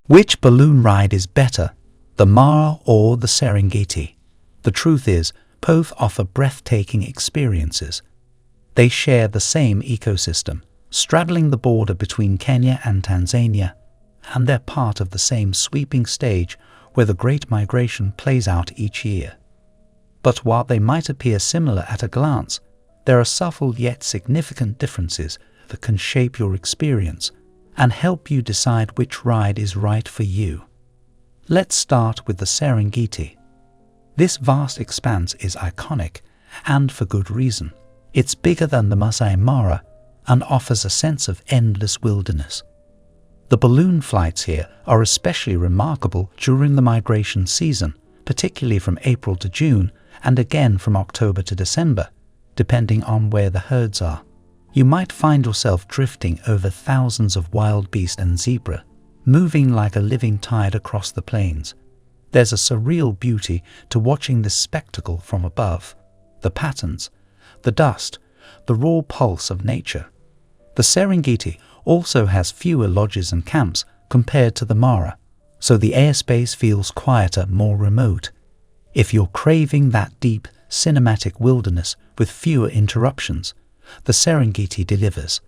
Which balloon ride is better, the Mara or the Serengeti? The truth is, both offer breathtaking experiences. They share the same ecosystem, straddling the border between Kenya and Tanzania, and they're part of the same sweeping stage where the Great Migration plays out each year. But while they might appear similar at a glance, there are subtle yet significant differences that can shape your experience and help you decide which ride is right for you. Let's start with the Serengeti. This vast expanse is iconic, and for good reason. It's bigger than the Masai Mara and offers a sense of endless wilderness. The balloon flights here are especially remarkable during the migration season, particularly from April to June and again from October to December, depending on where the herds are. You might find yourself drifting over thousands of wild beast and zebra, moving like a living tide across the plains. There's a surreal beauty to watching this spectacle from above. The patterns, the dust, the raw pulse of nature. The Serengeti also has fewer lodges and camps compared to the Mara, so the airspace feels quieter, more remote. If you're craving that deep, cinematic wilderness with fewer interruptions, the Serengeti delivers.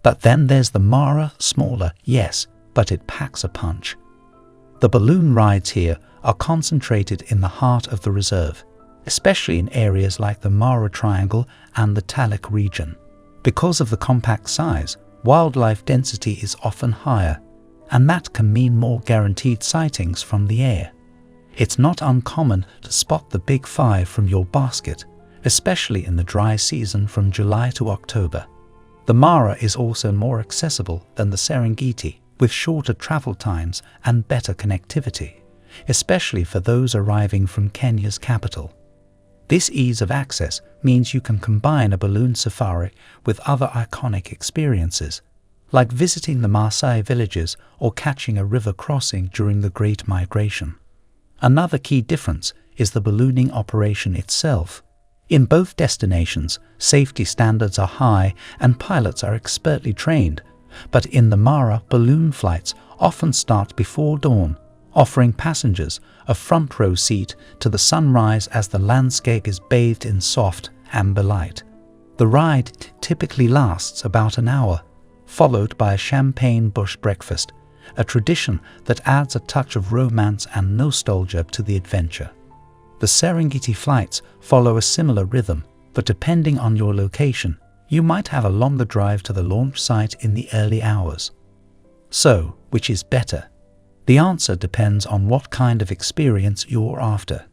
But then there's the Mara, smaller, yes, but it packs a punch. The balloon rides here are concentrated in the heart of the reserve, especially in areas like the Mara Triangle and the Talek region. Because of the compact size, wildlife density is often higher, and that can mean more guaranteed sightings from the air. It's not uncommon to spot the big five from your basket, especially in the dry season from July to October. The Mara is also more accessible than the Serengeti, with shorter travel times and better connectivity, especially for those arriving from Kenya's capital. This ease of access means you can combine a balloon safari with other iconic experiences, like visiting the Maasai villages or catching a river crossing during the Great Migration. Another key difference is the ballooning operation itself. In both destinations, safety standards are high and pilots are expertly trained, but in the Mara, balloon flights often start before dawn, offering passengers a front row seat to the sunrise as the landscape is bathed in soft amber light. The ride typically lasts about an hour, followed by a champagne bush breakfast, a tradition that adds a touch of romance and nostalgia to the adventure. The Serengeti flights follow a similar rhythm, but depending on your location, you might have a longer drive to the launch site in the early hours. So, which is better? The answer depends on what kind of experience you're after.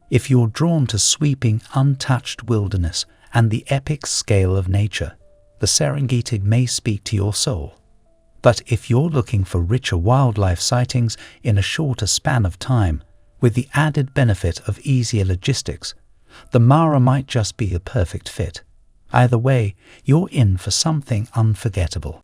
If you're drawn to sweeping, untouched wilderness and the epic scale of nature, the Serengeti may speak to your soul. But if you're looking for richer wildlife sightings in a shorter span of time, with the added benefit of easier logistics, the Mara might just be a perfect fit. Either way, you're in for something unforgettable.